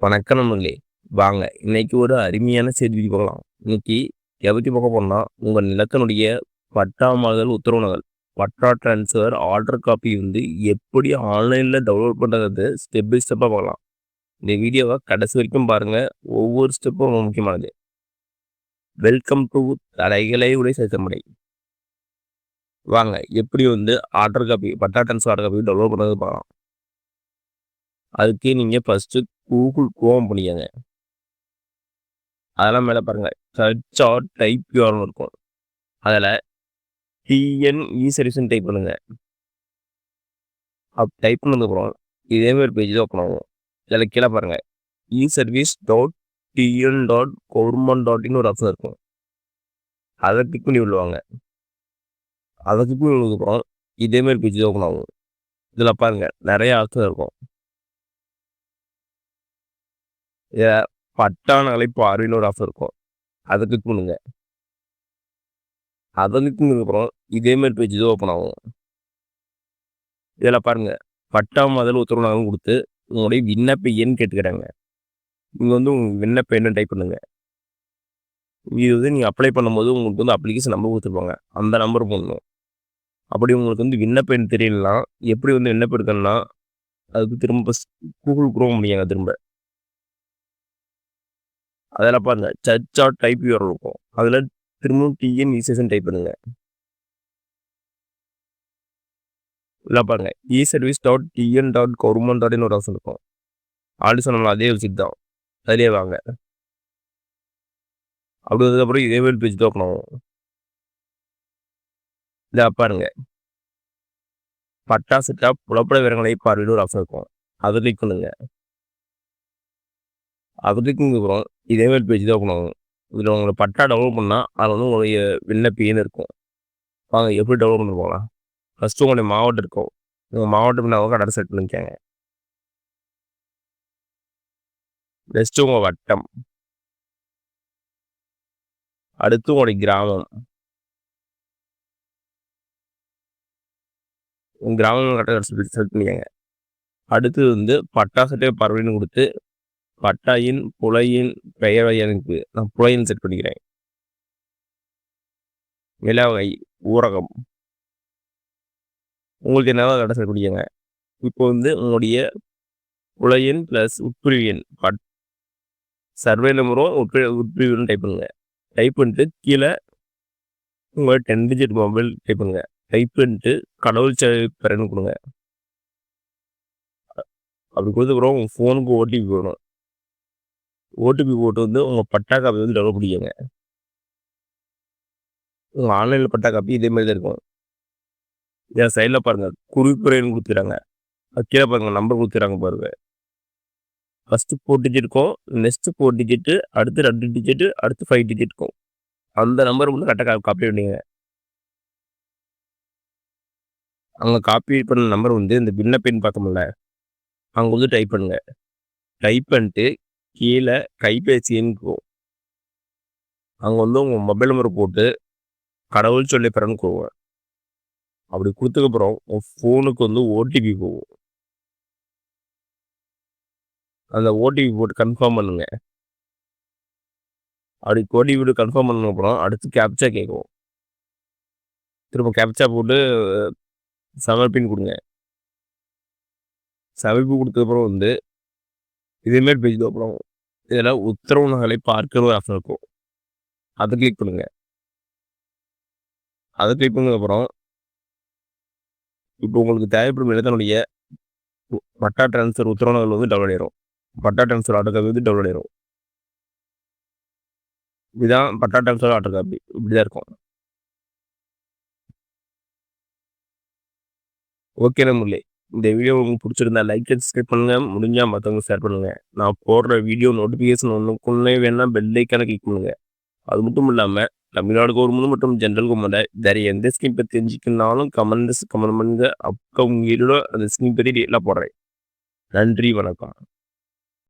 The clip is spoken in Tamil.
வணக்கம் நண்பர்களே. வாங்க இன்னைக்கு ஒரு அருமையான செய்திக்கு போகலாம். இன்னைக்கு எத பத்தி பார்க்க போறோம்னா, உங்க நிலத்தினுடைய பட்டா மாறுதல் உத்தரவு நகல், பட்டா டிரான்ஸ்ஃபர் ஆர்டர் காப்பி எப்படி ஆன்லைன்ல டவுன்லோட் பண்றது ஸ்டெப் பை ஸ்டெப்பா பார்க்கலாம். இந்த வீடியோவை கடைசி வரைக்கும் பாருங்க. ஒவ்வொரு ஸ்டெப்பும் ரொம்ப முக்கியமானது. வெல்கம் டு தலைகளை உடைய செயல்முறை. வாங்க எப்படி ஆர்டர் காப்பி பட்டா டிரான்ஸ்ஃபர் ஆர்டர் காப்பி டவுன்லோட் பண்றது பார்க்கலாம். அதுக்கு நீங்க ஃபர்ஸ்ட் கூகுள் குரோம் பண்ணிக்கங்க. அதெல்லாம் மேலே பாருங்க, சர்ச் ஆர் டைப் யூஆர்னு இருக்கும். அதில் டிஎன் சர்வீஸ்ன்னு டைப் பண்ணுங்க. டைப் பண்ணதுக்கப்புறம் இதேமாதிரி பேஜ் தான் ஓப்பன் ஆகும். இதில் கீழே பாருங்க, e-service.tn.government.in ஒரு ஆப்ஷன் இருக்கும். அதை கிளிக் பண்ணி விடுவாங்க. அதை கிளிக் பண்ணி விடுறதுக்கப்புறம் இதேமாதிரி பேஜ் தான் ஓப்பன் ஆகும். இதில் பாருங்க, நிறைய ஆப்ஷன் இருக்கும். இதில் பட்டா நகலை பார்வையில் ஒரு ஆப்ஷன் இருக்கும். அதை கிளிக் பண்ணுங்க. அதை கிளிக் பண்ணதுக்கப்புறம் இதேமாதிரி பேஜ் தான் ஓப்பன் ஆகும். இதில் பாருங்க, பட்டா மாறுதல் உத்தரவு நகல் கொடுத்து உங்களுடைய விண்ணப்ப எண் கேட்டுக்கிறாங்க. நீங்கள் உங்கள் விண்ணப்ப எண்ணை டைப் பண்ணுங்க. இது நீங்கள் அப்ளை பண்ணும்போது உங்களுக்கு அப்ளிகேஷன் நம்பர் கொடுத்துருப்பாங்க. அந்த நம்பர் போடணும். அப்படி உங்களுக்கு விண்ணப்ப எண் தெரியலனா எப்படி விண்ணப்பம் எடுக்கணும்னா, அதுக்கு திரும்ப கூகுள் குரோம் பண்ணியாங்க. திரும்ப அதில் பாருங்க, சர்ச் ஆர் டைப் யூஆர்எல் இருக்கும். அதில் திரும்பவும் டிஎன் இசேஷன் டைப் பண்ணுங்க. இல்லை பாருங்க, e-service.tn.government.in ஒரு ஆப்ஷன் இருக்கும். ஆல்ரெடி சொன்னோம்னா அதே வெப்சைட் தான். அதிலே வாங்க. அப்படி வந்ததுக்கப்புறம் இதே பேஜ் தான் ஓப்பன் ஆகும். இதை பாருங்க, பட்டா செட்டா புலப்பட விவரங்களை பார்வையிட ஒரு ஆப்ஷன் இருக்கும். அதை கிளிக் பண்ணுங்க. அதை கிளிக் பண்ணதுக்கப்புறம் இதேமாதிரி பேஜ் தான் ஓப்பன் ஆகும். இதில் உங்களுக்கு பட்டா டவுன்லோட் பண்ணால் அதில் உங்களுடைய விண்ணப்ப எண் இருக்கும். வாங்க எப்படி டவுன்லோட் பண்ணி போகலாம். ஃபஸ்ட்டு உங்களுடைய மாவட்டம் இருக்கும். உங்கள் மாவட்டம் அவங்க கடை செட் பண்ணிக்காங்க. நெக்ஸ்ட்டு உங்கள் வட்டம், அடுத்து உங்களுடைய கிராமம், உங்கள் கிராமம் கடை செலக்ட் பண்ணிக்காங்க. அடுத்து பட்டா சட்டை பார்வைன்னு கொடுத்து பட்டாயின் புலையின் பெயர் எனக்கு நான் புலையின் செட் பண்ணிக்கிறேன். நிலவகை ஊரகம் உங்களுக்கு என்னதான் கடை செட் பண்ணிக்கங்க. இப்போ உங்களுடைய புலையின் ப்ளஸ் உட்பிரிவு எண் சர்வே நம்பரும் உட்பிரிவுன்னு டைப் பண்ணுங்க. டைப் பண்ணிட்டு கீழே உங்களோட 10 டிஜிட் மொபைல் டைப் பண்ணுங்க. டைப் பண்ணிட்டு கடவுள் சேவை பெறன்னு கொடுங்க. அப்படி கொடுத்துக்கிறோம் உங்கள் ஃபோனுக்கு ஓடிபி வரும். ஓடிபி போட்டு உங்கள் பட்டா காப்பி டெவலப் பண்ணிக்கோங்க. உங்கள் ஆன்லைனில் பட்டா காப்பி இதேமாதிரி தான் இருக்கும். என் சைடில் பாருங்கள், குறிப்புரைன்னு கொடுத்துறாங்க. அது கீழே பாருங்கள், நம்பர் கொடுத்துறாங்க பாருங்க. ஃபஸ்ட்டு 4 டிஜிட் இருக்கும், நெக்ஸ்ட்டு 4 டிஜிட்டு, அடுத்து 2 டிஜிட்டு, அடுத்து 5 டிஜிட் இருக்கும். அந்த நம்பர் கரெக்டாக காப்பி பண்ணிங்க. அங்கே காப்பி பண்ண நம்பர் இந்த விண்ணப்பன்னு பார்க்கமுல்ல, அங்கே டைப் பண்ணுங்க. டைப் பண்ணிட்டு கீழே கைபேசி எண் இருக்கும். அங்கே உங்கள் மொபைல் நம்பர் போட்டு கடவுள் சொல்லி பெறன்னு போவோம். அப்படி கொடுத்ததுக்கப்புறம் உங்கள் ஃபோனுக்கு ஓடிபி போகும். அந்த ஓடிபி போட்டு கன்ஃபார்ம் பண்ணுங்க. அப்படி ஓடிபி போட்டு கன்ஃபார்ம் பண்ணதுக்கப்புறம் அடுத்து கேப்சா கேட்கும். திரும்ப கேப்சா போட்டு சமர்ப்பின்னு கொடுங்க. சமர்ப்பி கொடுத்ததுக்கப்புறம் இதேமாரி பேஜ் அப்புறம் இதில் உத்தரவு நகலை பார்க்கிற ஒரு ஆப்ஷன் இருக்கும். அதை கிளிக் பண்ணுங்க. அதை கிளிக் பண்ணதுக்கப்புறம் இப்போ உங்களுக்கு தேவைப்படும் இடத்தினுடைய பட்டா டிரான்ஸ்ஃபர் உத்தரவு நகல் டவுன்லோட் ஆயிரும். பட்டா டிரான்ஸ்ஃபர் ஆர்டர் காப்பி டவுன்லோட் ஆயிரும். இதுதான் பட்டா டிரான்ஸ்ஃபர் ஆர்டர் காப்பி. இப்படிதான் இருக்கும். ஓகே நண்பர்களே, இந்த வீடியோ உங்களுக்கு பிடிச்சிருந்தா லைக் அண்ட் சப்ஸ்கிரைப் பண்ணுங்க. முடிஞ்சால் மற்றவங்க ஷேர் பண்ணுங்க. நான் போடுற வீடியோ நோட்டிஃபிகேஷன் ஒன்றுக்குள்ளே வேணா பெல் ஐக்கானை கிளிக் பண்ணுங்க. அது மட்டும் இல்லாமல் தமிழ்நாடு கவர்மெண்ட் மற்றும் ஜென்ரல் கவர்மெண்ட் வேறு எந்த ஸ்கீம் பற்றி தெரிஞ்சுக்கணும்னாலும் கமெண்ட் பண்ணுங்க. அப்போ உங்களோட அந்த ஸ்கீம் பற்றி டீட்டெயிலாக போடுறேன். நன்றி, வணக்கம்.